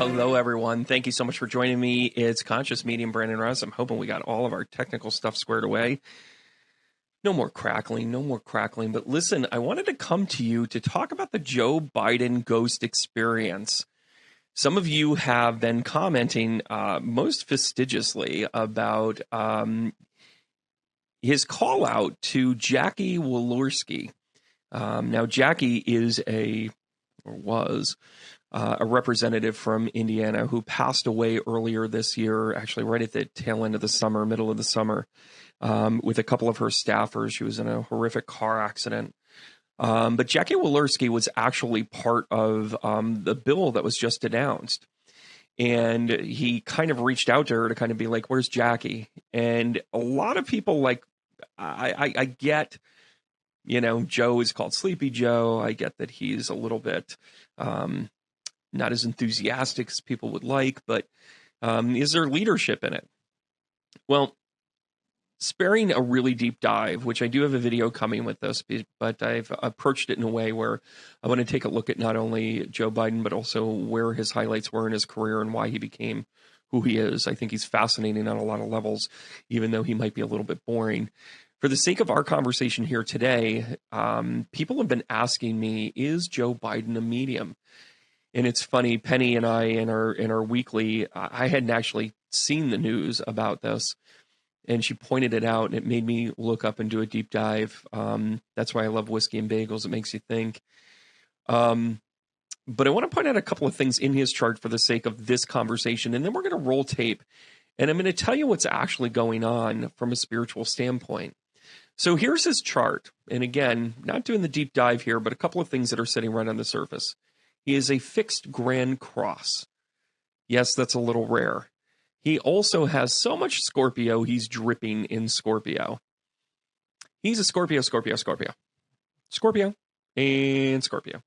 Hello, everyone. Thank you so much for joining me. It's Conscious Medium Brandon Russ. I'm hoping we got all of our technical stuff squared away. No more crackling, no more crackling. But listen, I wanted to come to you to talk about the Joe Biden ghost experience. Some of you have been commenting most fastidiously about his call out to Jackie Walorski. Now, Jackie is was a representative from Indiana who passed away earlier this year, actually right at the tail end of the summer, middle of the summer, with a couple of her staffers. She was in a horrific car accident. But Jackie Walorski was actually part of the bill that was just announced. And he kind of reached out to her to kind of be like, where's Jackie? And a lot of people I get, Joe is called Sleepy Joe. I get that he's a little bit not as enthusiastic as people would like, but is there leadership in it? Well, sparing a really deep dive, which I do have a video coming with this, but I've approached it in a way where I want to take a look at not only Joe Biden, but also where his highlights were in his career and why he became who he is. I think he's fascinating on a lot of levels, even though he might be a little bit boring. For the sake of our conversation here today, people have been asking me, is Joe Biden a medium? And it's funny, Penny and I in our weekly, I hadn't actually seen the news about this, and she pointed it out, and it made me look up and do a deep dive. That's why I love Whiskey and Bagels. It makes you think. But I want to point out a couple of things in his chart for the sake of this conversation, and then we're going to roll tape, and I'm going to tell you what's actually going on from a spiritual standpoint. So here's his chart. And again, not doing the deep dive here, but a couple of things that are sitting right on the surface. He is a fixed grand cross. Yes, that's a little rare. He also has so much Scorpio, he's dripping in Scorpio. He's a Scorpio, Scorpio, Scorpio. Scorpio and Scorpio.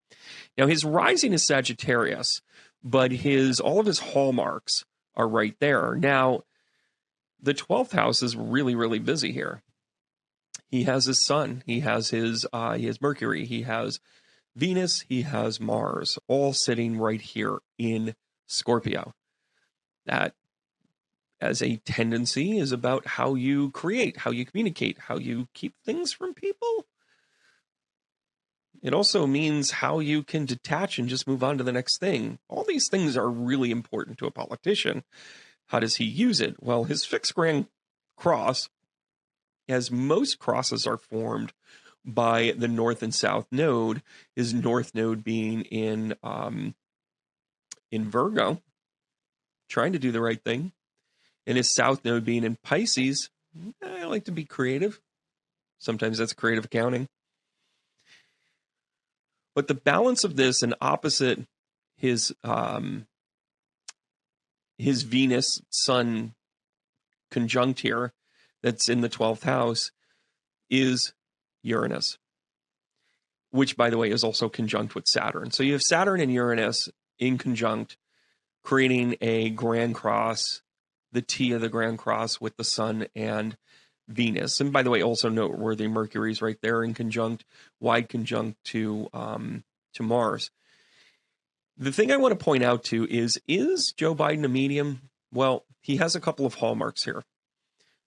Now, his rising is Sagittarius, but all of his hallmarks are right there. Now, the 12th house is really, really busy here. He has his sun, he has Mercury, he has Venus, he has Mars, all sitting right here in Scorpio. That, as a tendency, is about how you create, how you communicate, how you keep things from people. It also means how you can detach and just move on to the next thing. All these things are really important to a politician. How does he use it? Well, his fixed grand cross, as most crosses are formed by the north and south node, his north node being in Virgo, trying to do the right thing, and his south node being in Pisces. I like to be creative. Sometimes that's creative accounting. But the balance of this, and opposite his Venus Sun conjunct here, that's in the 12th house, is Uranus, which, by the way, is also conjunct with Saturn. So you have Saturn and Uranus in conjunct, creating a grand cross, the T of the grand cross with the Sun and Venus. And by the way, also noteworthy, Mercury's right there in conjunct, wide conjunct to Mars. The thing I want to point out to is Joe Biden a medium? Well, he has a couple of hallmarks here.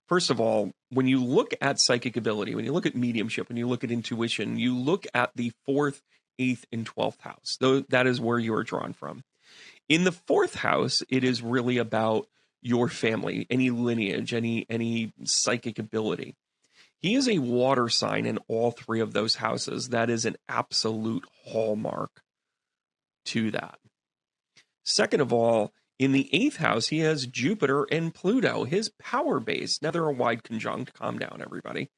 First of all, when you look at psychic ability, when you look at mediumship, when you look at intuition, you look at the 4th, 8th, and 12th house. That is where you are drawn from. In the 4th house, it is really about your family, any lineage, any psychic ability. He is a water sign in all 3 of those houses. That is an absolute hallmark to that. Second of all, in the 8th house, he has Jupiter and Pluto, his power base. Now, they're a wide conjunct. Calm down, everybody.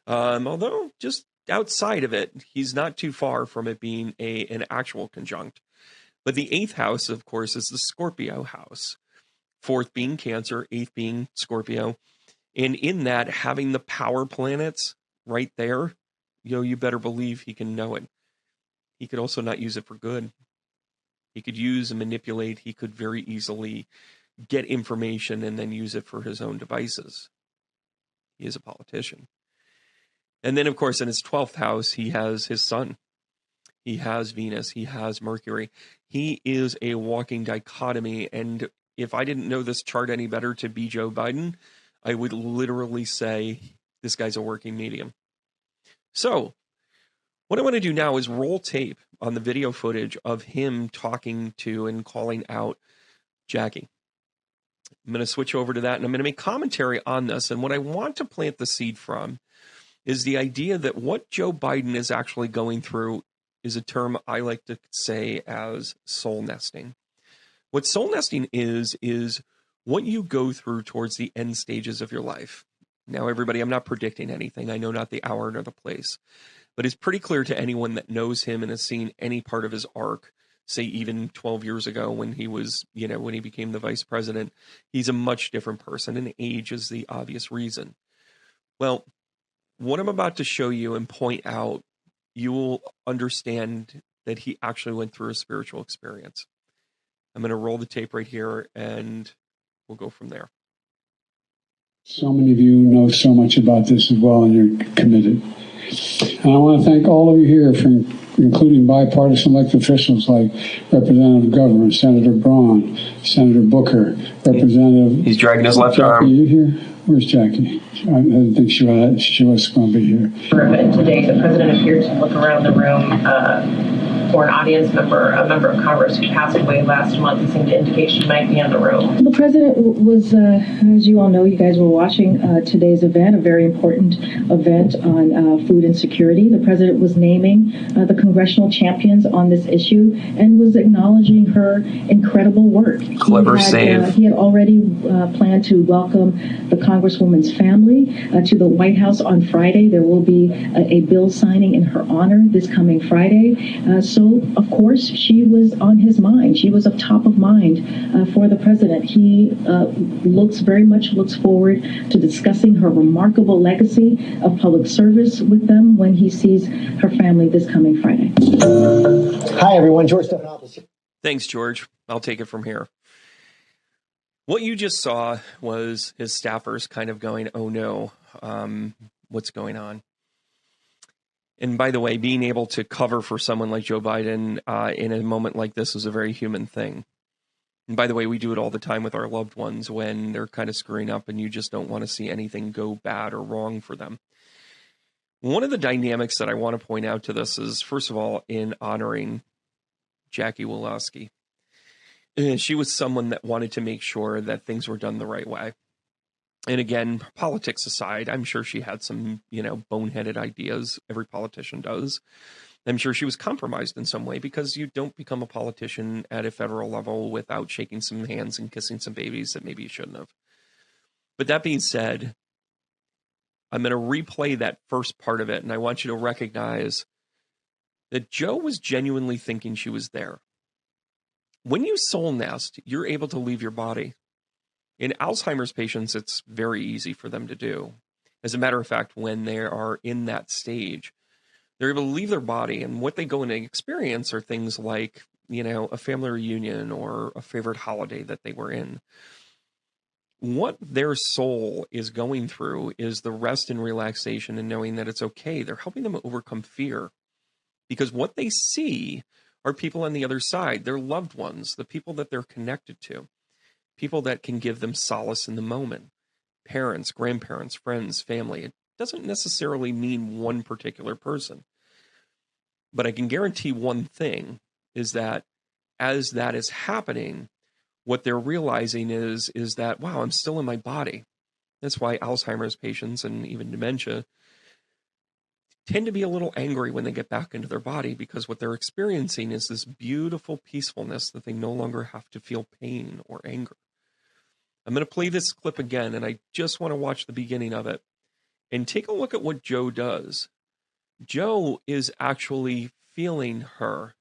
Although, just outside of it, he's not too far from it being an actual conjunct. But the 8th house, of course, is the Scorpio house. 4th being Cancer, 8th being Scorpio. And in that, having the power planets right there, you better believe he can know it. He could also not use it for good. He could use and manipulate. He could very easily get information and then use it for his own devices. He is a politician. And then, of course, in his 12th house, he has his sun. He has Venus. He has Mercury. He is a walking dichotomy. And if I didn't know this chart any better to be Joe Biden, I would literally say this guy's a working medium. So what I want to do now is roll tape on the video footage of him talking to and calling out Jackie. I'm going to switch over to that, and I'm going to make commentary on this. And what I want to plant the seed from is the idea that what Joe Biden is actually going through is a term I like to say as soul nesting. What soul nesting is what you go through towards the end stages of your life. Now, everybody, I'm not predicting anything. I know not the hour nor the place. But it's pretty clear to anyone that knows him and has seen any part of his arc, say even 12 years ago when he was, when he became the vice president, he's a much different person, and age is the obvious reason. Well, what I'm about to show you and point out, you will understand that he actually went through a spiritual experience. I'm going to roll the tape right here, and we'll go from there. So many of you know so much about this as well, and you're committed. And I want to thank all of you here, including bipartisan elected officials like Representative Governor, Senator Braun, Senator Booker, Representative... He's dragging his left Jackie, arm. Are you here? Where's Jackie? I didn't think she was going to be here. Today, the president appeared to look around the room for an audience member, a member of Congress who passed away last month. He seemed to indicate she might be in the room. The president was, as you all know, you guys were watching today's event, a very important event on food insecurity. The president was naming the congressional champions on this issue and was acknowledging her incredible work. Clever save. He had already planned to welcome the Congresswoman's family to the White House on Friday. There will be a bill signing in her honor this coming Friday. So, of course, she was on his mind. She was up top of mind for the president. He very much looks forward to discussing her remarkable legacy of public service with them when he sees her family this coming Friday. Hi, everyone. George Stephanopoulos. Thanks, George. I'll take it from here. What you just saw was his staffers kind of going, oh no, what's going on? And by the way, being able to cover for someone like Joe Biden in a moment like this is a very human thing. And by the way, we do it all the time with our loved ones when they're kind of screwing up and you just don't want to see anything go bad or wrong for them. One of the dynamics that I want to point out to this is, first of all, in honoring Jackie Wolosky. She was someone that wanted to make sure that things were done the right way. And again, politics aside, I'm sure she had some, boneheaded ideas. Every politician does. I'm sure she was compromised in some way because you don't become a politician at a federal level without shaking some hands and kissing some babies that maybe you shouldn't have. But that being said, I'm going to replay that first part of it. And I want you to recognize that Joe was genuinely thinking she was there. When you soul nest, you're able to leave your body. In Alzheimer's patients, it's very easy for them to do. As a matter of fact, when they are in that stage, they're able to leave their body, and what they go and experience are things like, a family reunion or a favorite holiday that they were in. What their soul is going through is the rest and relaxation and knowing that it's okay. They're helping them overcome fear because what they see are people on the other side, their loved ones, the people that they're connected to. People that can give them solace in the moment. Parents, grandparents, friends, family. It doesn't necessarily mean one particular person. But I can guarantee one thing is that as that is happening, what they're realizing is that, wow, I'm still in my body. That's why Alzheimer's patients and even dementia tend to be a little angry when they get back into their body because what they're experiencing is this beautiful peacefulness that they no longer have to feel pain or anger. I'm going to play this clip again, and I just want to watch the beginning of it and take a look at what Joe does. Joe is actually feeling her.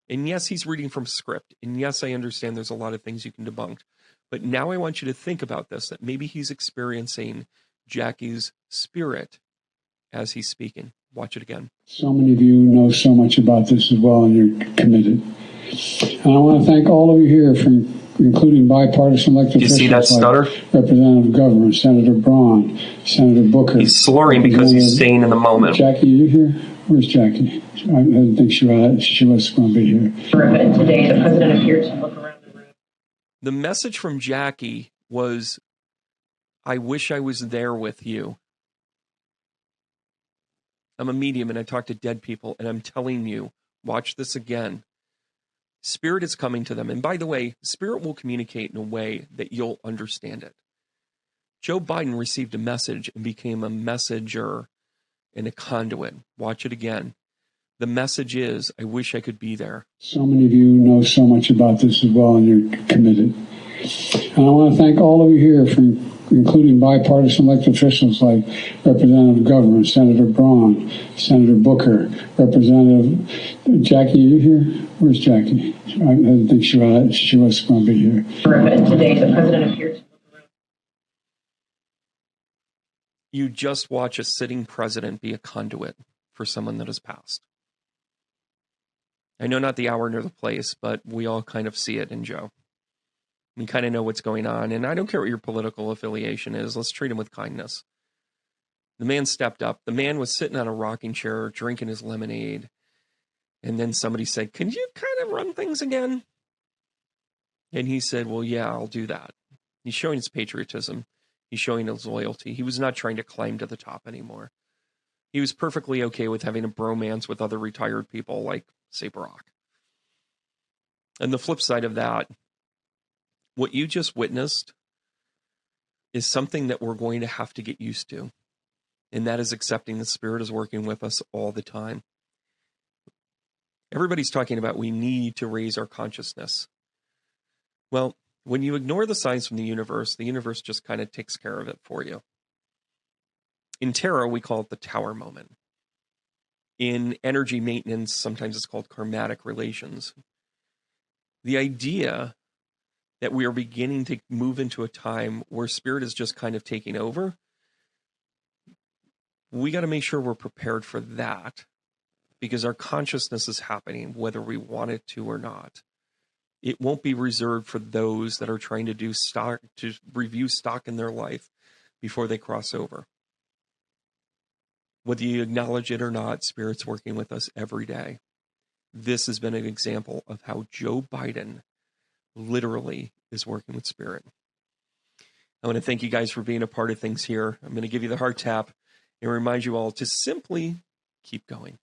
And yes, he's reading from script. And yes, I understand there's a lot of things you can debunk. But now I want you to think about this, that maybe he's experiencing Jackie's spirit as he's speaking. Watch it again. So many of you know so much about this as well, and you're committed. And I want to thank all of you here, including bipartisan elected officials. You see that stutter? Like Representative Governor, Senator Braun, Senator Booker. He's slurring because he's staying in the moment. Jackie, are you here? Where's Jackie? I didn't think she was going to be here. Today, the president appeared to look around the room. The message from Jackie was, I wish I was there with you. I'm a medium and I talk to dead people, and I'm telling you, watch this again. Spirit is coming to them. And by the way, Spirit will communicate in a way that you'll understand it. Joe Biden received a message and became a messenger and a conduit. Watch it again. The message is, I wish I could be there. So many of you know so much about this as well, and you're committed. And I want to thank all of you here, for including bipartisan elected officials like Representative Governor, Senator Braun, Senator Booker, Representative Jackie. Are you here? Where's Jackie? I didn't think she was going to be here. Today, the president appeared to look around. You just watch a sitting president be a conduit for someone that has passed. I know not the hour nor the place, but we all kind of see it in Joe. We kind of know what's going on, and I don't care what your political affiliation is. Let's treat him with kindness. The man stepped up. The man was sitting on a rocking chair, drinking his lemonade, and then somebody said, can you kind of run things again? And he said, well, yeah, I'll do that. He's showing his patriotism. He's showing his loyalty. He was not trying to climb to the top anymore. He was perfectly okay with having a bromance with other retired people like, say, Barack. And the flip side of that, what you just witnessed is something that we're going to have to get used to. And that is accepting the Spirit is working with us all the time. Everybody's talking about we need to raise our consciousness. Well, when you ignore the signs from the universe just kind of takes care of it for you. In tarot, we call it the tower moment. In energy maintenance, sometimes it's called karmatic relations. The idea that we are beginning to move into a time where Spirit is just kind of taking over, we got to make sure we're prepared for that, because our consciousness is happening whether we want it to or not. It won't be reserved for those that are trying to review stock in their life before they cross over. Whether you acknowledge it or not, Spirit's working with us every day. This has been an example of how Joe Biden literally is working with Spirit. I want to thank you guys for being a part of things here. I'm going to give you the heart tap and remind you all to simply keep going.